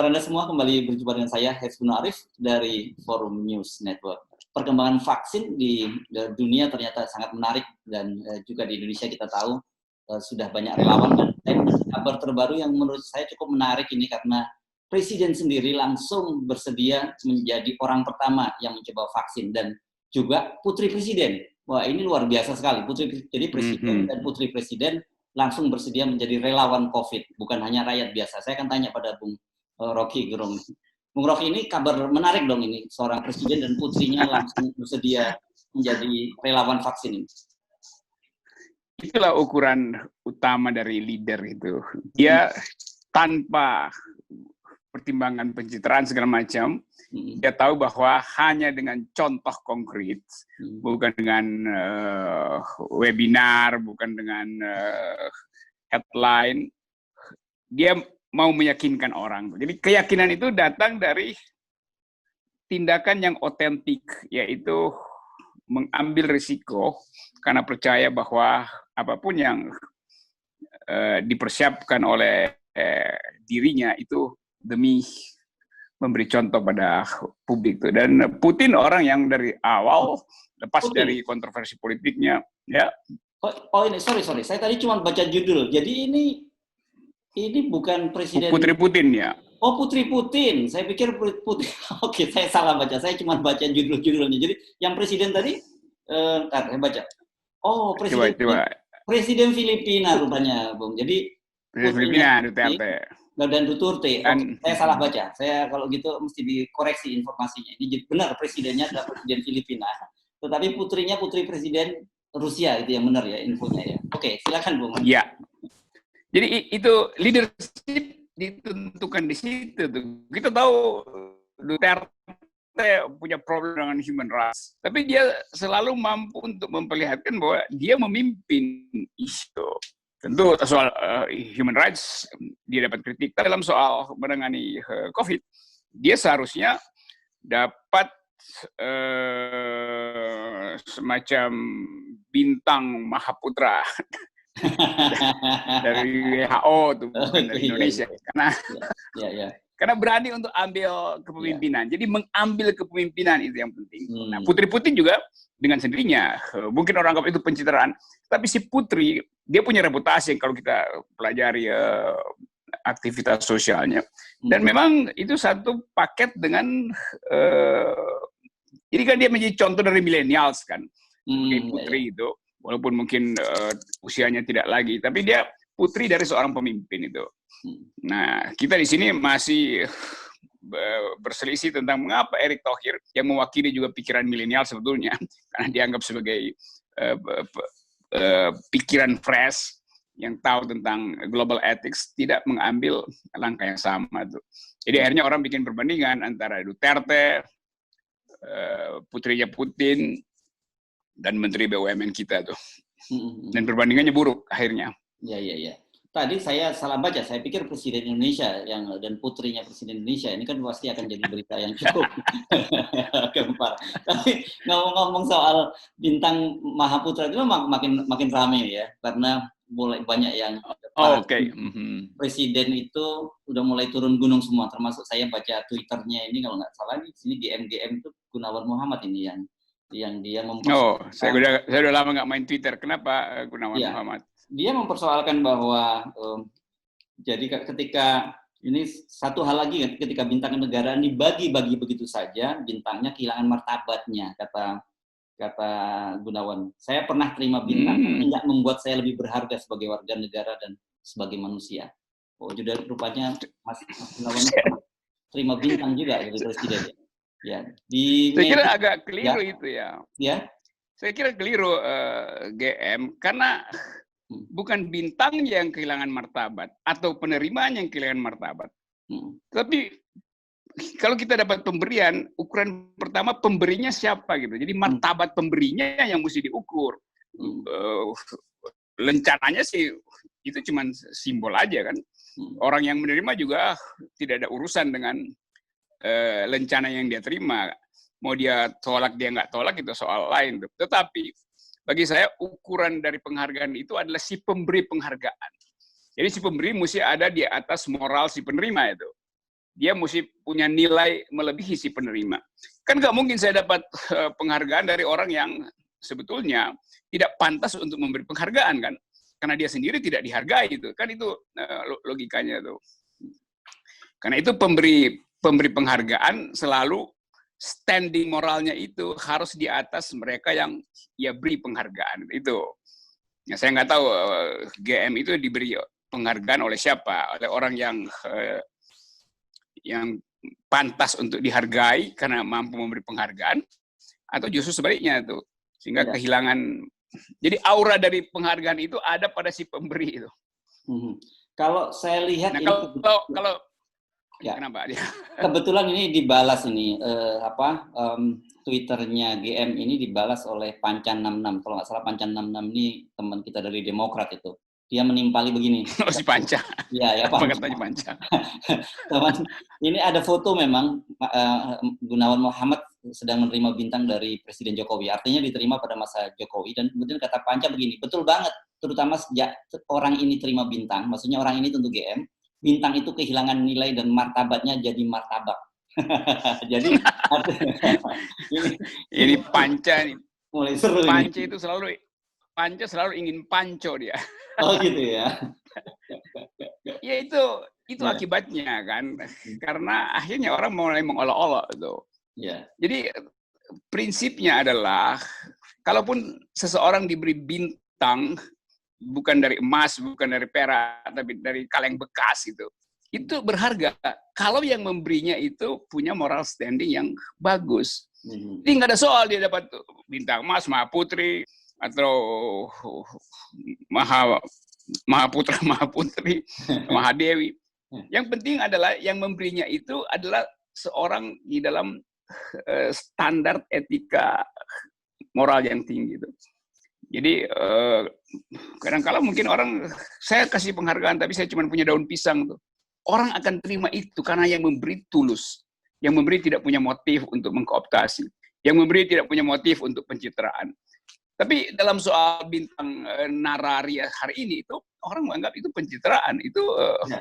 kabar Anda semua? Kembali berjumpa dengan saya, Hezbun Arif, dari Forum News Network. Perkembangan vaksin di dunia ternyata sangat menarik, dan juga di Indonesia kita tahu sudah banyak relawan, dan saya mendapat kabar terbaru yang menurut saya cukup menarik ini, karena Presiden sendiri langsung bersedia menjadi orang pertama yang mencoba vaksin, dan juga Putri Presiden. Wah, ini luar biasa sekali. Jadi Presiden dan Putri Presiden langsung bersedia menjadi relawan COVID, bukan hanya rakyat biasa. Saya akan tanya pada Bung Rocky Gerung. Bung Rocky, ini kabar menarik dong ini, seorang presiden dan putrinya langsung bersedia menjadi relawan vaksin ini. Itulah ukuran utama dari leader itu. Dia tanpa pertimbangan pencitraan segala macam, dia tahu bahwa hanya dengan contoh konkret, bukan dengan webinar, bukan dengan headline, dia mau meyakinkan orang. Jadi keyakinan itu datang dari tindakan yang otentik, yaitu mengambil risiko karena percaya bahwa apapun yang dipersiapkan oleh dirinya itu demi memberi contoh pada publik. Dan Putin orang yang dari awal, lepas dari kontroversi politiknya, ya. Oh ini, sorry, saya tadi cuma baca judul. Jadi ini bukan presiden Putri Putin, ya. Oh, Putri Putin. Saya pikir Putin. Oke, saya salah baca. Saya cuma baca judul-judulnya. Jadi yang presiden tadi, saya baca. Oh, Presiden Filipina rupanya, Bung. Jadi Presiden Filipina, Duterte. Dan Duterte. Oh, saya salah baca. Saya kalau gitu mesti dikoreksi informasinya. Ini benar, presidennya adalah Presiden Filipina. Tetapi putrinya Putri Presiden Rusia, itu yang benar ya infonya ya. Oke, silakan Bung. Ya. Jadi itu leadership ditentukan di situ tuh. Kita tahu Duterte punya problem dengan human rights, tapi dia selalu mampu untuk memperlihatkan bahwa dia memimpin isu. Tentu soal human rights dia dapat kritik, dalam soal menangani COVID dia seharusnya dapat semacam bintang Mahaputra dari WHO tuh, bukan dari Indonesia. Karena berani untuk ambil kepemimpinan. Jadi mengambil kepemimpinan itu yang penting. Nah, Putri Putin juga dengan sendirinya, mungkin orang anggap itu pencitraan, tapi si Putri, dia punya reputasi kalau kita pelajari aktivitas sosialnya. Dan memang itu satu paket dengan, jadi kan dia menjadi contoh dari millennials kan, Putri itu. Walaupun mungkin usianya tidak lagi, tapi dia putri dari seorang pemimpin itu. Nah, kita di sini masih berselisih tentang mengapa Erick Thohir yang mewakili juga pikiran milenial sebetulnya, karena dianggap sebagai pikiran fresh yang tahu tentang global ethics, tidak mengambil langkah yang sama tuh. Jadi akhirnya orang bikin perbandingan antara Duterte, putrinya Putin, dan Menteri BUMN kita tuh. Dan perbandingannya buruk akhirnya. Ya. Tadi saya salah baca, saya pikir Presiden Indonesia dan putrinya Presiden Indonesia ini kan pasti akan jadi berita yang cukup gempar. Tapi ngomong-ngomong soal bintang Mahaputra itu makin ramai ya, karena mulai banyak yang Presiden itu udah mulai turun gunung semua, termasuk saya baca Twitternya ini kalau nggak salah di sini GM itu Gunawan Muhammad ini yang dia mempersoalkan. Saya udah lama nggak main Twitter. Kenapa Gunawan Muhammad? Dia mempersoalkan bahwa jadi ketika ini satu hal lagi, ketika bintang kenegaraan dibagi-bagi begitu saja, bintangnya kehilangan martabatnya, kata Gunawan. Saya pernah terima bintang, tapi nggak membuat saya lebih berharga sebagai warga negara dan sebagai manusia. Oh, juga rupanya Mas Gunawan terima bintang juga dari presiden. Ya, saya kira agak keliru itu ya. Ya. Saya kira keliru GM, karena bukan bintang yang kehilangan martabat atau penerimaan yang kehilangan martabat. Tapi kalau kita dapat pemberian, ukuran pertama pemberinya siapa gitu. Jadi martabat pemberinya yang mesti diukur. Lencananya sih itu cuma simbol aja kan. Orang yang menerima juga tidak ada urusan dengan lencana yang dia terima. Mau dia tolak, dia nggak tolak, itu soal lain. Tetapi bagi saya ukuran dari penghargaan itu adalah si pemberi penghargaan. Jadi si pemberi mesti ada di atas moral si penerima itu. dia mesti punya nilai melebihi si penerima. Kan nggak mungkin saya dapat penghargaan dari orang yang sebetulnya tidak pantas untuk memberi penghargaan kan, karena dia sendiri tidak dihargai itu kan, itu logikanya tuh. Karena itu pemberi penghargaan selalu standing moralnya itu harus di atas mereka yang ya beri penghargaan itu. Ya, saya nggak tahu GM itu diberi penghargaan oleh siapa, oleh orang yang pantas untuk dihargai karena mampu memberi penghargaan, atau justru sebaliknya itu, sehingga kehilangan. Jadi aura dari penghargaan itu ada pada si pemberi itu. Kalau saya lihat, nah, kalau ya. Kenapa dia? Kebetulan ini dibalas ini Twitternya GM ini dibalas oleh Pancan 66. Kalau nggak salah Pancan 66 ini teman kita dari Demokrat itu. Dia menimpali begini. Oh, si Panca. Iya, ya Pak. Panca. Teman, ini ada foto memang Gunawan Muhammad sedang menerima bintang dari Presiden Jokowi. Artinya diterima pada masa Jokowi, dan kemudian kata Panca begini, betul banget, terutama sejak orang ini terima bintang, maksudnya orang ini tentu GM, bintang itu kehilangan nilai dan martabatnya jadi martabak. Jadi ini Panca nih. Mulai seru. Panca selalu ingin panco dia. Oh gitu ya. Ya itu akibatnya kan, karena akhirnya orang mulai mengolok-olok itu. Yeah. Jadi prinsipnya adalah kalaupun seseorang diberi bintang bukan dari emas, bukan dari perak, tapi dari kaleng bekas itu berharga kalau yang memberinya itu punya moral standing yang bagus. Jadi nggak ada soal dia dapat bintang emas, Mahaputri, atau Mahaputra, Mahaputri, Mahadewi. Yang penting adalah yang memberinya itu adalah seorang di dalam standar etika moral yang tinggi itu. Jadi kadang-kala mungkin orang, saya kasih penghargaan tapi saya cuma punya daun pisang tuh. Orang akan terima itu karena yang memberi tulus, yang memberi tidak punya motif untuk mengkooptasi, yang memberi tidak punya motif untuk pencitraan. Tapi dalam soal bintang narari hari ini itu orang menganggap itu pencitraan, itu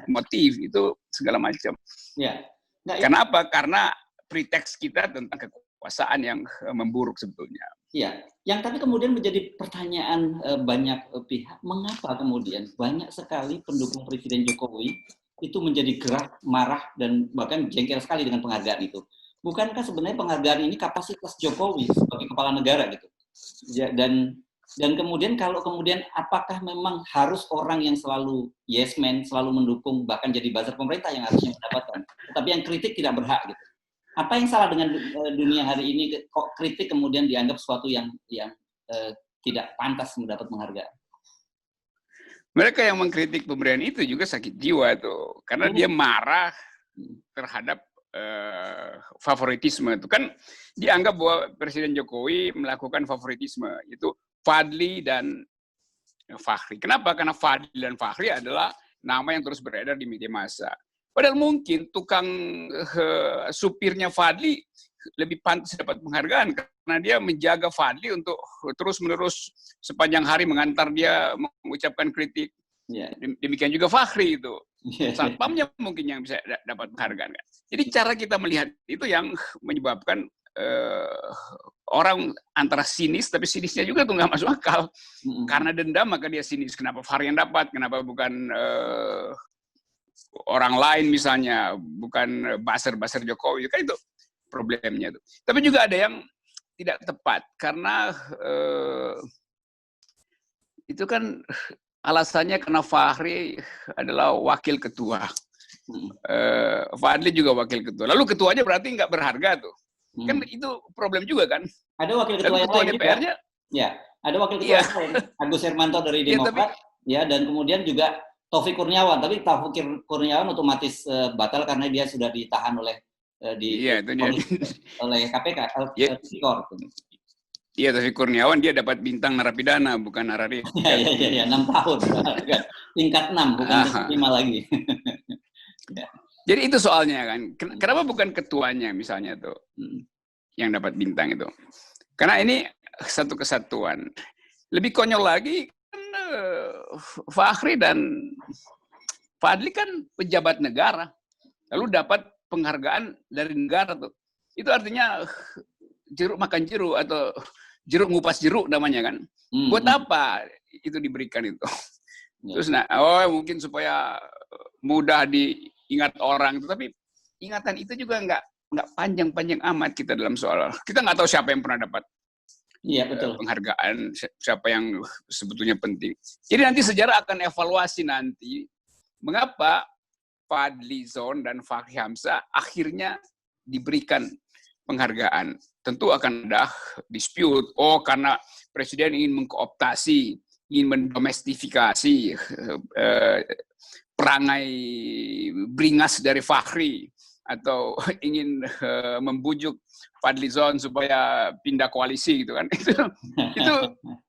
motif, itu segala macam. Ya. Nah, kenapa? Karena preteks kita tentang kekuasaan yang memburuk sebetulnya. Iya, yang tapi kemudian menjadi pertanyaan banyak pihak, mengapa kemudian banyak sekali pendukung Presiden Jokowi itu menjadi gerah, marah, dan bahkan jengkel sekali dengan penghargaan itu. Bukankah sebenarnya penghargaan ini kapasitas Jokowi sebagai kepala negara gitu? Ya, dan kemudian kalau kemudian apakah memang harus orang yang selalu yes man, selalu mendukung, bahkan jadi buzzer pemerintah yang harusnya mendapatkan, tetapi yang kritik tidak berhak gitu? Apa yang salah dengan dunia hari ini, kok kritik kemudian dianggap sesuatu yang tidak pantas mendapat penghargaan? Mereka yang mengkritik pemberian itu juga sakit jiwa tuh, karena dia marah terhadap favoritisme itu kan, dianggap bahwa Presiden Jokowi melakukan favoritisme, itu Fadli dan Fahri. Kenapa? Karena Fadli dan Fahri adalah nama yang terus beredar di media massa. Padahal mungkin tukang supirnya Fadli lebih pantas dapat penghargaan karena dia menjaga Fadli untuk terus-menerus sepanjang hari mengantar dia mengucapkan kritik. Yeah. Demikian juga Fahri itu. Satpamnya mungkin yang bisa dapat penghargaan. Jadi cara kita melihat itu yang menyebabkan orang antara sinis, tapi sinisnya juga tuh nggak masuk akal. Karena dendam maka dia sinis. Kenapa Fahri yang dapat? Kenapa bukan orang lain misalnya, bukan buzzer Jokowi? Kan itu problemnya tuh. Tapi juga ada yang tidak tepat karena itu kan alasannya karena Fahri adalah wakil ketua. Fadli juga wakil ketua. Lalu ketuanya berarti nggak berharga tuh. Kan itu problem juga kan. Ada wakil ketua yang lain DPR-nya? Ya, ada wakil ketua yang lain. Agus Hermanto dari Demokrat, ya, dan kemudian juga Taufik Kurniawan. Tapi Taufik Kurniawan otomatis batal karena dia sudah ditahan oleh oleh KPK, Tipikor. Iya, Taufik Kurniawan dia dapat bintang narapidana, bukan narari. Iya, 6 tahun. Tingkat 6, bukan tingkat 5 lagi. Jadi itu soalnya kan. Kenapa bukan ketuanya misalnya tuh yang dapat bintang itu? Karena ini satu kesatuan. Lebih konyol lagi kan Fahri dan Fadli kan pejabat negara. Lalu dapat penghargaan dari negara tuh. Itu artinya jeruk makan jeruk atau jeruk ngupas jeruk namanya kan. Buat apa itu diberikan itu? Terus mungkin supaya mudah diingat orang itu, tapi ingatan itu juga nggak panjang-panjang amat kita dalam soal. Kita nggak tahu siapa yang pernah dapat betul. Penghargaan, siapa yang sebetulnya penting. Jadi nanti sejarah akan evaluasi nanti mengapa Fadly Zon dan Fachri Hamzah akhirnya diberikan penghargaan. Tentu akan ada dispute. Oh, karena presiden ingin mengkooptasi, ingin mendomestifikasi perangai beringas dari Fachri, atau ingin membujuk Fadly Zon supaya pindah koalisi gitu kan.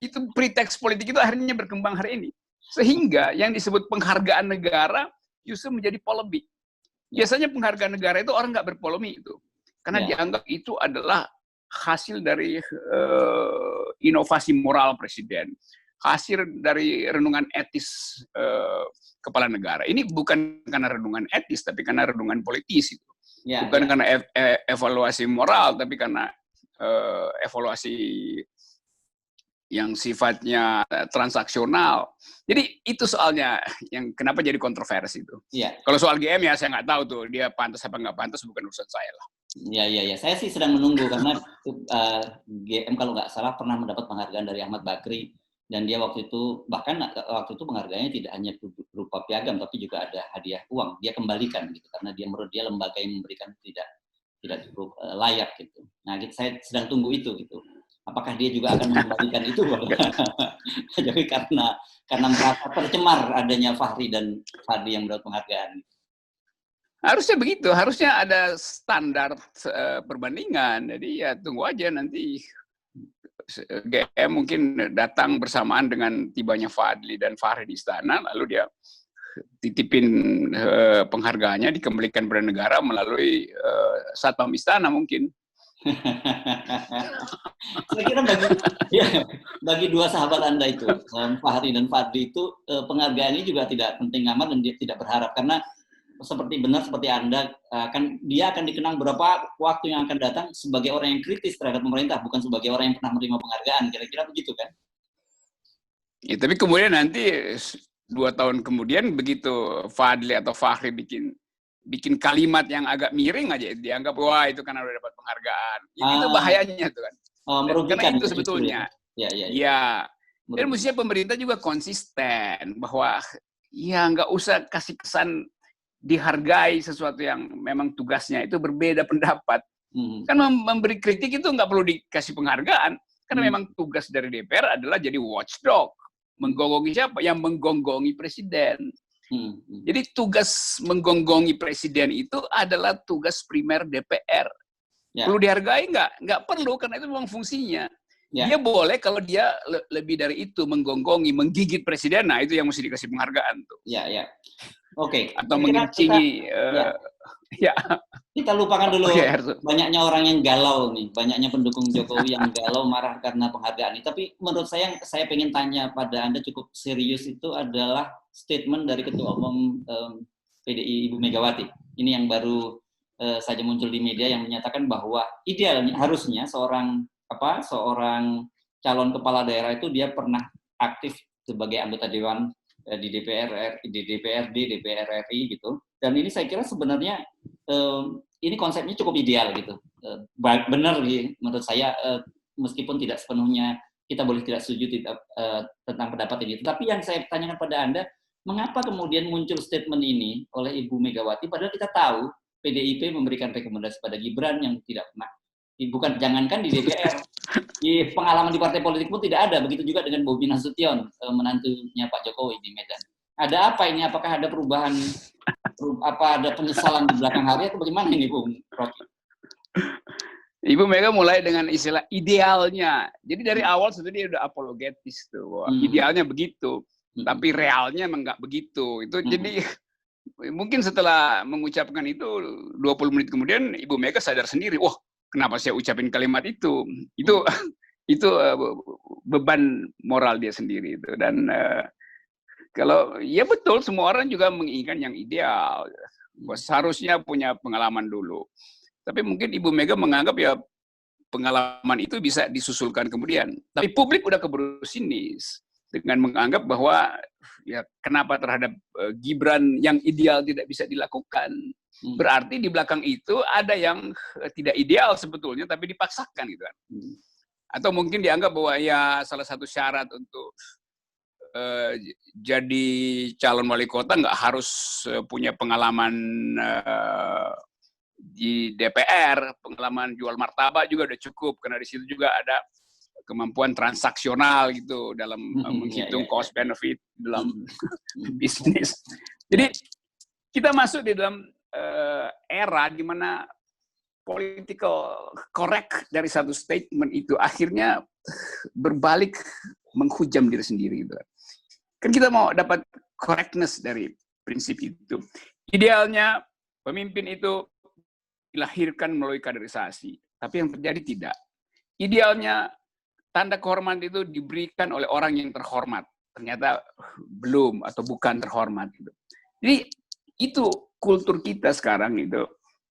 Itu preteks politik itu akhirnya berkembang hari ini. Sehingga yang disebut penghargaan negara justru menjadi polemik. Biasanya penghargaan negara itu orang nggak berpolemik itu. Karena dianggap itu adalah hasil dari inovasi moral presiden. Hasil dari renungan etis kepala negara. Ini bukan karena renungan etis, tapi karena renungan politis itu. Bukan karena evaluasi moral, tapi karena evaluasi yang sifatnya transaksional. Jadi itu soalnya yang kenapa jadi kontroversi itu. Kalau soal GM ya saya nggak tahu tuh dia pantas apa nggak pantas, bukan urusan saya lah. Ya. Saya sih sedang menunggu karena GM kalau nggak salah pernah mendapat penghargaan dari Ahmad Bakri, dan dia waktu itu penghargaannya tidak hanya berupa piagam tapi juga ada hadiah uang. Dia kembalikan gitu karena menurut dia lembaga yang memberikan tidak cukup layak gitu. Nah, saya sedang tunggu itu gitu. Apakah dia juga akan mengembalikan itu? Jadi karena merasa tercemar adanya Fahri dan Fadly yang mendapat penghargaan. Harusnya begitu, harusnya ada standar perbandingan. Jadi ya tunggu aja nanti GM mungkin datang bersamaan dengan tibanya Fadly dan Fahri di istana, lalu dia titipin penghargaannya dikembalikan pada negara melalui satpam istana mungkin. Saya kira bagi dua sahabat Anda itu, Fahri dan Fadly itu, penghargaan ini juga tidak penting amat dan dia tidak berharap, karena seperti Anda, dia akan dikenang berapa waktu yang akan datang sebagai orang yang kritis terhadap pemerintah, bukan sebagai orang yang pernah menerima penghargaan, kira-kira begitu kan? Ya, tapi kemudian nanti 2 tahun kemudian begitu Fadly atau Fahri bikin kalimat yang agak miring aja dianggap wah itu karena udah dapat penghargaan. Itu bahayanya tuh kan. Merugikan karena itu sebetulnya. Ya. Dan mestinya pemerintah juga konsisten bahwa ya nggak usah kasih kesan dihargai sesuatu yang memang tugasnya itu berbeda pendapat. Kan memberi kritik itu nggak perlu dikasih penghargaan karena memang tugas dari DPR adalah jadi watchdog. Menggonggongi siapa? Yang menggonggongi presiden. Jadi tugas menggonggongi presiden itu adalah tugas primer DPR. Perlu dihargai nggak? Nggak perlu, karena itu memang fungsinya. Dia boleh kalau dia lebih dari itu, menggonggongi, menggigit presiden, nah itu yang mesti dikasih penghargaan tuh. Oke. Atau mengincingi. Kita lupakan dulu banyaknya orang yang galau nih, banyaknya pendukung Jokowi yang galau marah karena penghargaan ini. Tapi menurut saya pengen tanya pada Anda cukup serius, itu adalah statement dari Ketua Umum PDI Ibu Megawati. Ini yang baru saja muncul di media yang menyatakan bahwa idealnya harusnya seorang calon kepala daerah itu dia pernah aktif sebagai anggota dewan di DPRD, DPR RI gitu. Dan ini saya kira sebenarnya ini konsepnya cukup ideal gitu. Benar menurut saya, meskipun tidak sepenuhnya kita boleh tidak setuju tentang pendapat ini. Tetapi yang saya tanyakan pada Anda, mengapa kemudian muncul statement ini oleh Ibu Megawati padahal kita tahu PDIP memberikan rekomendasi pada Gibran yang tidak pernah, bukan jangankan di DPR, di pengalaman di partai politik pun tidak ada. Begitu juga dengan Bobi Nasution, menantunya Pak Jokowi di Medan. Ada apa ini? Apakah ada perubahan? Apa ada penyesalan di belakang hari atau bagaimana ini, Bung Rocky? Ibu Mega mulai dengan istilah idealnya. Jadi dari awal sudah dia udah apologetis tuh. Idealnya begitu, tapi realnya emang nggak begitu. Itu jadi mungkin setelah mengucapkan itu 20 menit kemudian Ibu Mega sadar sendiri, wah kenapa saya ucapin kalimat itu? Itu beban moral dia sendiri itu. Dan kalau ya betul semua orang juga menginginkan yang ideal. Seharusnya punya pengalaman dulu. Tapi mungkin Ibu Mega menganggap ya pengalaman itu bisa disusulkan kemudian. Tapi publik udah keburu sinis dengan menganggap bahwa ya kenapa terhadap Gibran yang ideal tidak bisa dilakukan. Berarti di belakang itu ada yang tidak ideal sebetulnya tapi dipaksakan gitu kan. Atau mungkin dianggap bahwa ya salah satu syarat untuk jadi calon wali kota nggak harus punya pengalaman di DPR, pengalaman jual martabak juga udah cukup karena di situ juga ada kemampuan transaksional gitu dalam menghitung cost benefit dalam bisnis. Jadi kita masuk di dalam era di mana political correct dari satu statement itu akhirnya berbalik menghujam diri sendiri gitu. Kan kita mau dapat correctness dari prinsip itu. Idealnya pemimpin itu dilahirkan melalui kaderisasi, tapi yang terjadi tidak. Idealnya tanda kehormatan itu diberikan oleh orang yang terhormat. Ternyata belum atau bukan terhormat. Gitu. Jadi itu kultur kita sekarang itu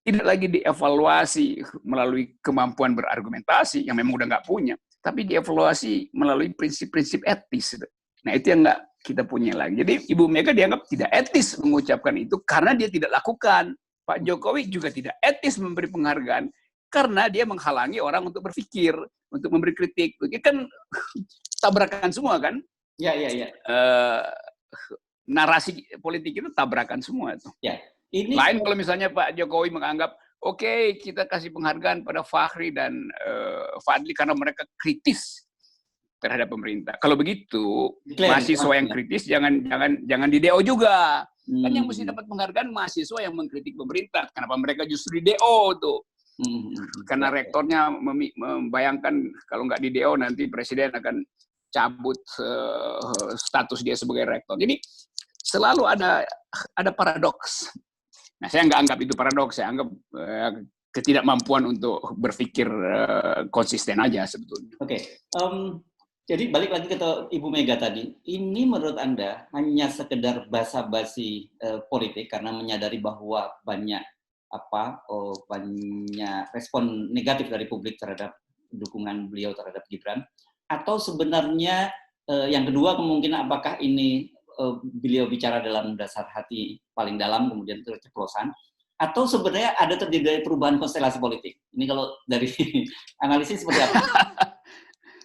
tidak lagi dievaluasi melalui kemampuan berargumentasi yang memang udah nggak punya, tapi dievaluasi melalui prinsip-prinsip etis. Gitu. Nah itu yang nggak kita punya lagi. Jadi Ibu Mega dianggap tidak etis mengucapkan itu karena dia tidak lakukan. Pak Jokowi juga tidak etis memberi penghargaan karena dia menghalangi orang untuk berpikir, untuk memberi kritik. Ini kan tabrakan semua kan? Iya. Narasi politik itu tabrakan semua tuh. Ya. Ini lain kalau misalnya Pak Jokowi menganggap oke, kita kasih penghargaan pada Fahri dan Fadli karena mereka kritis terhadap pemerintah. Kalau begitu, mahasiswa yang kritis jangan di DO juga. Kan yang mesti dapat penghargaan mahasiswa yang mengkritik pemerintah. Kenapa mereka justru di DO tuh? Karena rektornya membayangkan kalau nggak di DO nanti presiden akan cabut status dia sebagai rektor. Jadi selalu ada paradoks. Nah, saya nggak anggap itu paradoks. Saya anggap ketidakmampuan untuk berpikir konsisten aja sebetulnya. Oke. Jadi balik lagi ke Ibu Mega tadi, ini menurut Anda hanya sekedar basa-basi politik karena menyadari bahwa banyak respon negatif dari publik terhadap dukungan beliau terhadap Gibran, atau sebenarnya yang kedua kemungkinan apakah ini beliau bicara dalam dasar hati paling dalam kemudian terceplosan, atau sebenarnya ada terjadi perubahan konstelasi politik? Ini kalau dari analisis seperti apa?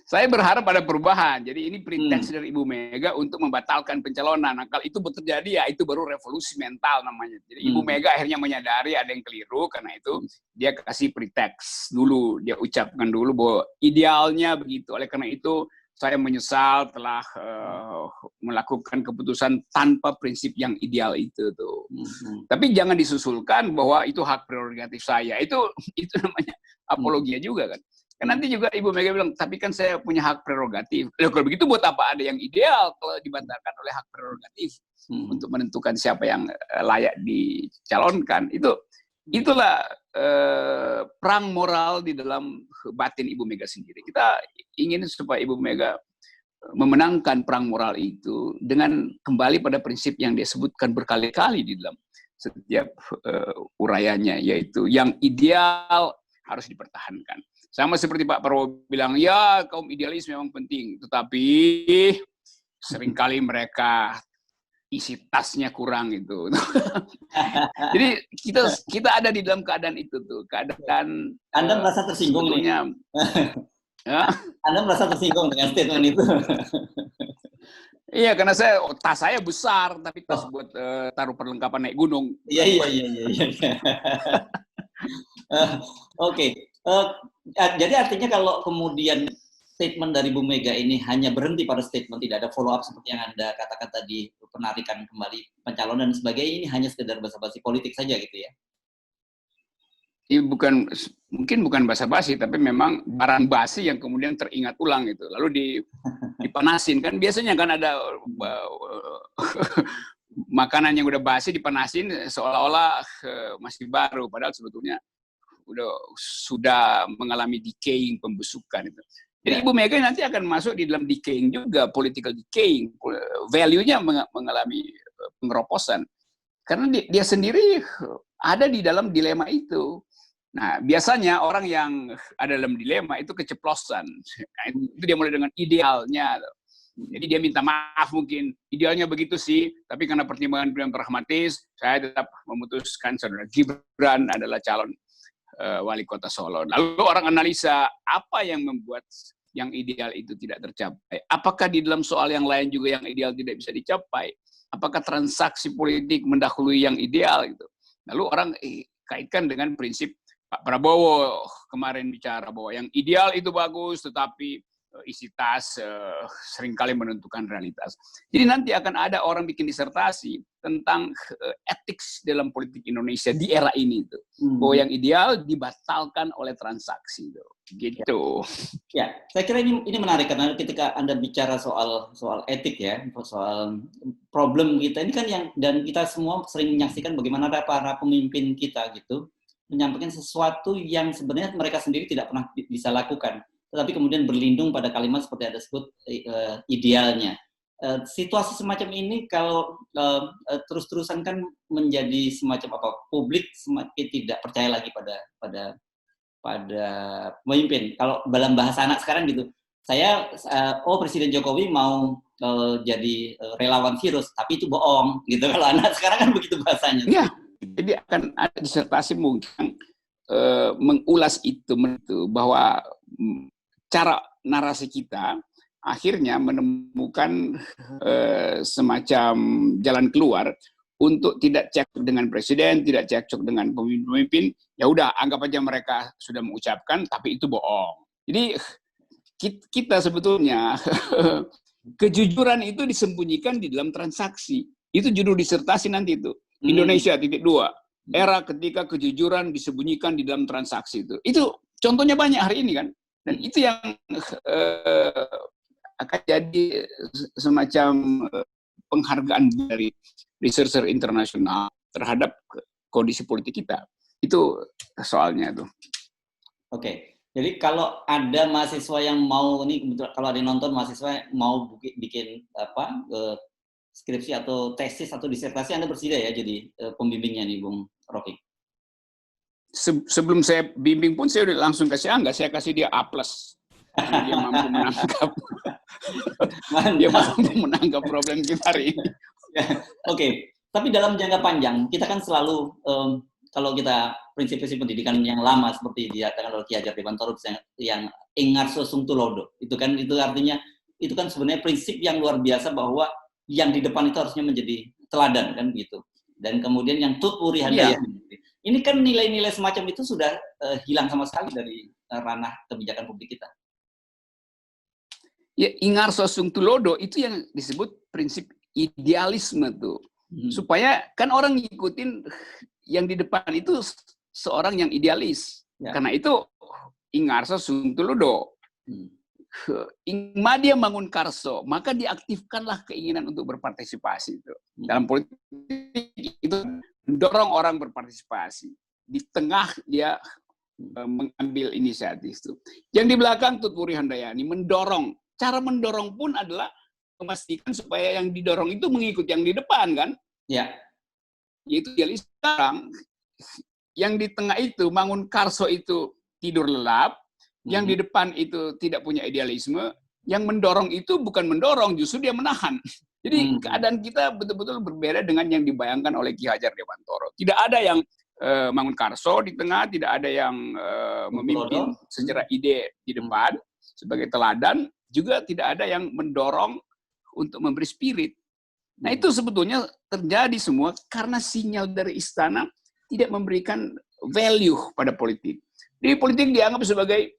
Saya berharap ada perubahan. Jadi ini preteks dari Ibu Mega untuk membatalkan pencalonan. Nah, kalau itu terjadi ya itu baru revolusi mental namanya. Jadi Ibu Mega akhirnya menyadari ada yang keliru, karena itu dia kasih preteks dulu, dia ucapkan dulu bahwa idealnya begitu. Oleh karena itu saya menyesal telah melakukan keputusan tanpa prinsip yang ideal itu tuh. Tapi jangan disusulkan bahwa itu hak prerogatif saya. Itu namanya apologia juga kan. Kan nanti juga Ibu Mega bilang, tapi kan saya punya hak prerogatif. Kalau begitu buat apa ada yang ideal kalau dibatalkan oleh hak prerogatif untuk menentukan siapa yang layak dicalonkan. Itulah perang moral di dalam batin Ibu Mega sendiri. Kita ingin supaya Ibu Mega memenangkan perang moral itu dengan kembali pada prinsip yang dia sebutkan berkali-kali di dalam setiap urayanya, yaitu yang ideal harus dipertahankan. Sama seperti Pak Prabowo bilang, ya kaum idealis memang penting, tetapi seringkali mereka isi tasnya kurang itu. Jadi kita ada di dalam keadaan itu tuh, keadaan. Anda merasa tersinggung nih? Ya? Anda merasa tersinggung dengan statement itu? Iya, karena tas saya besar, tapi tas buat taruh perlengkapan naik gunung. Iya. Oke. Jadi artinya kalau kemudian statement dari Bu Mega ini hanya berhenti pada statement, tidak ada follow up seperti yang Anda katakan tadi, penarikan kembali pencalonan dan sebagainya, ini hanya sekedar basa-basi politik saja gitu ya? Mungkin bukan basa-basi, tapi memang barang basi yang kemudian teringat ulang itu, lalu dipanasin kan. Biasanya kan ada makanan yang udah basi dipanasin seolah-olah masih baru, padahal sebetulnya sudah mengalami decaying, pembusukan itu. Jadi Ibu Mega nanti akan masuk di dalam decaying juga, political decaying, value-nya mengalami pengeroposan. karena dia sendiri ada di dalam dilema itu. Nah, biasanya orang yang ada dalam dilema itu keceplosan. Nah, itu dia mulai dengan idealnya. Jadi dia minta maaf mungkin, idealnya begitu sih, tapi karena pertimbangan pragmatis, saya tetap memutuskan saudara Gibran adalah calon wali kota Solo. Lalu orang analisa apa yang membuat yang ideal itu tidak tercapai. Apakah di dalam soal yang lain juga yang ideal tidak bisa dicapai? Apakah transaksi politik mendahului yang ideal gitu? Lalu orang kaitkan dengan prinsip Pak Prabowo kemarin bicara bahwa yang ideal itu bagus, tetapi isi tas seringkali menentukan realitas. Jadi nanti akan ada orang bikin disertasi tentang etik dalam politik Indonesia di era ini itu. Bahwa yang ideal dibatalkan oleh transaksi itu. Gitu. Ya, saya kira ini menarik karena ketika Anda bicara soal etik ya, soal problem kita ini kan dan kita semua sering menyaksikan bagaimana para pemimpin kita gitu menyampaikan sesuatu yang sebenarnya mereka sendiri tidak pernah bisa lakukan, tetapi kemudian berlindung pada kalimat seperti Anda sebut idealnya. Situasi semacam ini kalau terus-terusan kan menjadi semacam publik semakin tidak percaya lagi pada pemimpin. Kalau dalam bahasa anak sekarang gitu, Presiden Jokowi mau jadi relawan virus, tapi itu bohong gitu. Kalau anak sekarang kan begitu bahasanya. Ya. Jadi akan ada disertasi mungkin mengulas itu bahwa cara narasi kita akhirnya menemukan semacam jalan keluar untuk tidak cekcok dengan presiden, tidak cekcok dengan pemimpin. Ya udah, anggap aja mereka sudah mengucapkan, tapi itu bohong. Jadi kita sebetulnya kejujuran itu disembunyikan di dalam transaksi. Itu judul disertasi nanti itu. Indonesia .2, era ketika kejujuran disembunyikan di dalam transaksi itu. Itu contohnya banyak hari ini kan. Dan itu yang akan jadi semacam penghargaan dari researcher internasional terhadap kondisi politik kita. Itu soalnya tuh. Oke. Jadi kalau ada mahasiswa yang mau kalau ada yang nonton mahasiswa mau bikin skripsi atau tesis atau disertasi, Anda bersedia ya jadi pembimbingnya nih, Bung Rocky? Sebelum saya bimbing pun saya udah langsung kasih Angga, saya kasih dia A+. Dia mampu menangkap. Dia mampu menangkap problem kita hari ini. Oke. Tapi dalam jangka panjang, kita kan selalu, kalau kita prinsip-prinsip pendidikan yang lama seperti dikatakan oleh Ki Hajar Dewantara yang Ingarso Sung Tulodo, itu artinya, itu kan sebenarnya prinsip yang luar biasa bahwa yang di depan itu harusnya menjadi teladan kan gitu. Dan kemudian yang tutwuri handayani. Yeah. Ini kan nilai-nilai semacam itu sudah hilang sama sekali dari ranah kebijakan publik kita. Ya, Ingarso Sung Tulodo itu yang disebut prinsip idealisme tuh. Supaya kan orang ngikutin yang di depan itu seorang yang idealis. Yeah. Karena itu Ingarso Sung Tulodo. Ingma dia bangun Karso, maka diaktifkanlah keinginan untuk berpartisipasi itu. Dalam politik itu mendorong orang berpartisipasi. Di tengah dia mengambil inisiatif itu. Yang di belakang Tutwuri Handayani mendorong. Cara mendorong pun adalah memastikan supaya yang didorong itu mengikuti yang di depan kan? Ya. Yaitu jadi sekarang yang di tengah itu bangun Karso itu tidur lelap. Yang di depan itu tidak punya idealisme, yang mendorong itu bukan mendorong, justru dia menahan. Jadi keadaan kita betul-betul berbeda dengan yang dibayangkan oleh Ki Hajar Dewantara. Tidak ada yang bangun Karso di tengah, tidak ada yang memimpin secara ide di depan sebagai teladan, juga tidak ada yang mendorong untuk memberi spirit. Nah itu sebetulnya terjadi semua karena sinyal dari istana tidak memberikan value pada politik. Jadi politik dianggap sebagai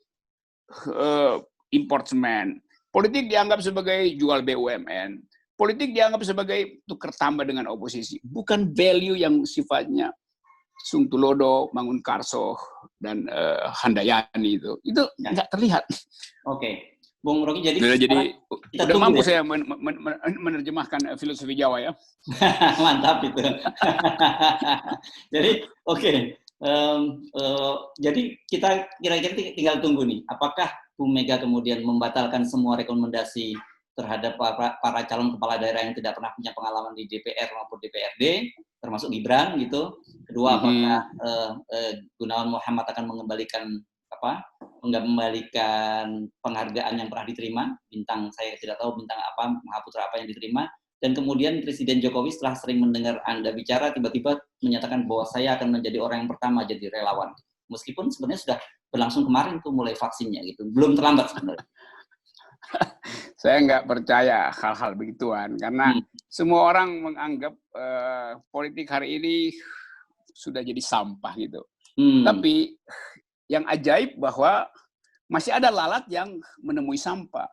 importsman. Politik dianggap sebagai jual BUMN. Politik dianggap sebagai tukar tambah dengan oposisi. Bukan value yang sifatnya Sung Tulodo, Mangun Karso, dan Handayani itu. Itu nggak terlihat. Oke. Bung Rocky, jadi udah mampu ya? Saya menerjemahkan filosofi Jawa ya. Mantap itu. Jadi oke. Jadi kita kira-kira tinggal tunggu nih, apakah Bu Mega kemudian membatalkan semua rekomendasi terhadap para calon kepala daerah yang tidak pernah punya pengalaman di DPR maupun DPRD, termasuk Gibran gitu. Kedua, apakah Gunawan Muhammad akan mengembalikan penghargaan yang pernah diterima, bintang saya tidak tahu bintang apa, Mahaputra apa yang diterima. Dan kemudian Presiden Jokowi setelah sering mendengar Anda bicara, tiba-tiba menyatakan bahwa saya akan menjadi orang yang pertama jadi relawan. Meskipun sebenarnya sudah berlangsung kemarin tuh mulai vaksinnya gitu, belum terlambat sebenarnya. Saya nggak percaya hal-hal begituan karena semua orang menganggap politik hari ini sudah jadi sampah gitu. Tapi yang ajaib bahwa masih ada lalat yang menemui sampah.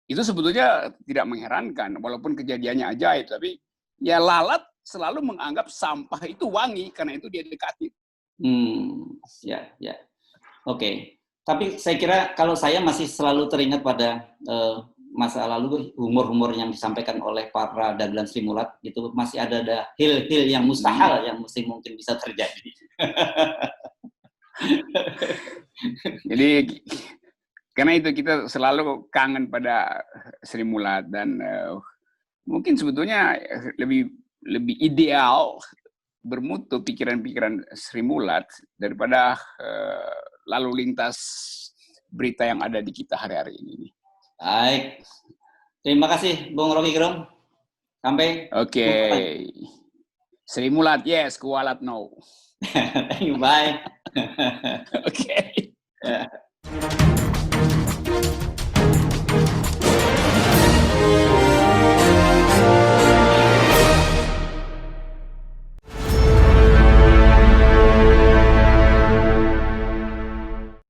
Itu sebetulnya tidak mengherankan, walaupun kejadiannya ajaib. Tapi ya lalat selalu menganggap sampah itu wangi, karena itu dia dekati. Ya. Oke. Tapi saya kira kalau saya masih selalu teringat pada masa lalu humor-humor yang disampaikan oleh para dagelan Sri Mulat, itu masih ada hil-hil yang mustahil yang mungkin bisa terjadi. Jadi karena itu kita selalu kangen pada Sri Mulat dan mungkin sebetulnya lebih ideal bermutu pikiran-pikiran Sri Mulat daripada lalu lintas berita yang ada di kita hari-hari ini. Baik, terima kasih Bung Rocky Gerung. Sampai. Oke. Sri Mulat yes, kualat no. Thank you, bye. Oke.